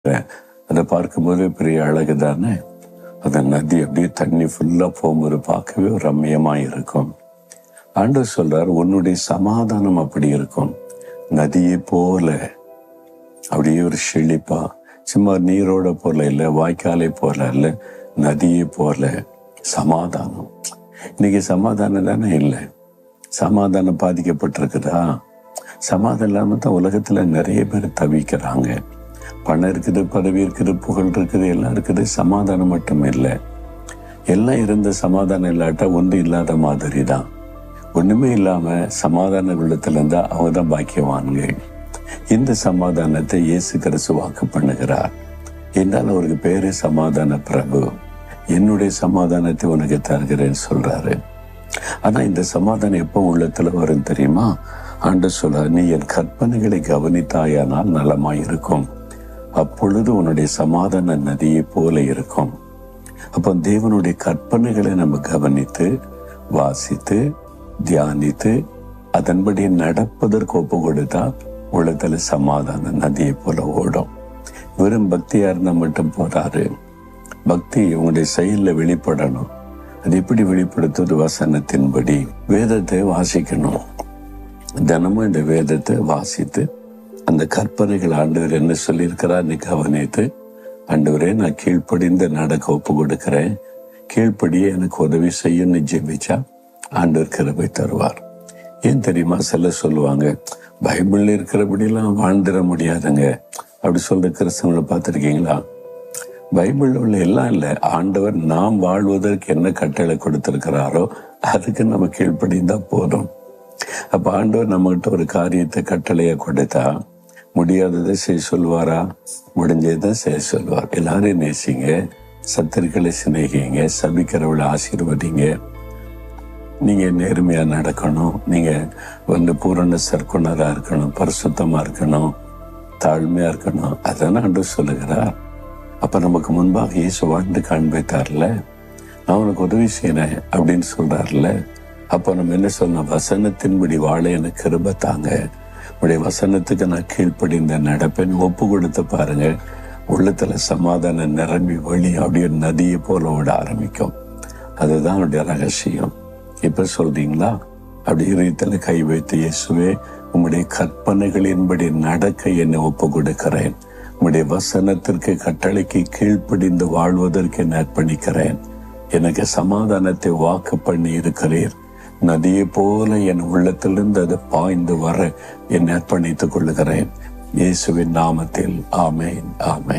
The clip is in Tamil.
அதை பார்க்கும்போது பெரிய அழகு தானே. அந்த நதி அப்படியே தண்ணி ஃபுல்லா போகும்போது பார்க்கவே ஒரு ரம்மியமா இருக்கும். ஆண்டவர் சொல்றார், உன்னுடைய சமாதானம் அப்படி இருக்கும், நதியை போல அப்படியே ஒரு செழிப்பா, சும்மா நீரோட போல இல்லை, வாய்க்காலை போல இல்லை, நதியை போல சமாதானம். இன்னைக்கு சமாதானம் தானே இல்லை. சமாதானம் பாதிக்கப்பட்டிருக்குதா? சமாதானம் இல்லாம தான் உலகத்துல நிறைய பேர் தவிக்கிறாங்க. பணம் இருக்குது, பதவி இருக்குது, புகழ் இருக்குது, எல்லாம் இருக்குது, சமாதானம் மட்டும் இல்லை. எல்லாம் இருந்த சமாதானம் இல்லாட்டா ஒன்று இல்லாத மாதிரி தான். ஒண்ணுமே இல்லாம சமாதான உள்ளத்துல இருந்தா அவங்க தான் பாக்கியவான்கள். இந்த சமாதானத்தை இயேசு கிறிஸ்து வாக்கு பண்ணுகிறார். என்றால் அவருக்கு பேரு சமாதான பிரபு. என்னுடைய சமாதானத்தை உனக்கு தருகிறேன்னு சொல்றாரு. ஆனா இந்த சமாதானம் எப்போ உள்ளத்துல வரும் தெரியுமா? ஆண்டவர் சொல்றார், நீ என் கற்பனைகளை கவனித்தாயானால் நலமாயிருக்கும், அப்பொழுது உன்னுடைய சமாதான நதியை போல இருக்கும். அப்போ தேவனுடைய கற்பனைகளை நம்ம கவனித்து வாசித்து தியானித்து அதன்படி நடப்பதற்கு ஒப்பு கொடுத்தா உள்ளத்துல சமாதான நதியை போல ஓடும். வெறும் பக்தியா இருந்தா மட்டும் போறாரு. பக்தி உங்களுடைய செயல்ல வெளிப்படணும். அது எப்படி வெளிப்படுத்துவது? வசனத்தின்படி வேதத்தை வாசிக்கணும். தினமும் இந்த வேதத்தை வாசித்து அந்த கற்பனைகள் ஆண்டவர் என்ன சொல்லியிருக்கிறார் நீ கவனித்து, ஆண்டவரே நான் கீழ்ப்படிந்து நடக்க ஒப்பு கொடுக்கிறேன், கீழ்ப்படியே எனக்கு உதவி செய்யணும்னு ஜெபிச்சா ஆண்டவர் கிருபை தருவார். ஏன் தெரியுமா? சில சொல்லுவாங்க, பைபிள்ல இருக்கிறபடியெல்லாம் வாழ்ந்துட முடியாதுங்க அப்படி சொல்ற கிறிஸ்தவங்களை பார்த்துருக்கீங்களா? பைபிள்ல உள்ள எல்லாம் இல்லை. ஆண்டவர் நாம் வாழ்வதற்கு என்ன கட்டளை கொடுத்திருக்கிறாரோ அதுக்கு நம்ம கீழ்ப்படிந்தா போதும். அப்ப ஆண்டவர் நம்மகிட்ட ஒரு காரியத்தை கட்டளையா கொடுத்தா முடியாததை செய்ய சொல்லுவாரா? முடிஞ்சதான் செய்ய சொல்லுவார். எல்லாரையும் நேசிங்க, சத்துருக்களை சிநேகிங்க, சபிக்கிறவளை ஆசீர்வதிங்க, நீங்க நேர்மையா நடக்கணும், நீங்க பூரண சர்க்குணரா இருக்கணும், பரிசுத்தமா இருக்கணும், தாழ்மையா இருக்கணும். அதான ஆண்டவர் சொல்லுகிறார். அப்ப நமக்கு முன்பாக இயேசு வாழ்ந்து காண்பித்தார்ல, நான் உனக்கு உதவி செய்யறேன் அப்படின்னு சொல்றாருல. அப்ப நம்ம என்ன சொன்னோம்? வசனத்தின்படி வாழ எனக்கு கிருபை தாங்க, உடைய வசனத்துக்கு நான் கீழ்ப்படிந்த நடப்பேன் ஒப்பு கொடுத்து பாருங்க. உள்ளத்துல சமாதானம் நிரம்பி வழி அப்படியே நதியை போல விட ஆரம்பிக்கும். அதுதான் அவருடைய ரகசியம். இப்ப சொல்றீங்களா? அப்படி இதயத்துல கை வைத்து, இயேசுவே உம்முடைய கற்பனைகளின்படி நடக்க என்னை ஒப்பு கொடுக்கிறேன், உம்முடைய வசனத்திற்கு கட்டளைக்கு கீழ்ப்படிந்து வாழ்வதற்கு என்னை அர்ப்பணிக்கிறேன், எனக்கு சமாதானத்தை வாக்கு பண்ணி இருக்கிறீர், நதியை போல என் உள்ளத்திலிருந்து அது பாய்ந்து வர என்னை அர்ப்பணித்துக் கொள்ளுகிறேன். இயேசுவின் நாமத்தில் ஆமேன், ஆமேன்.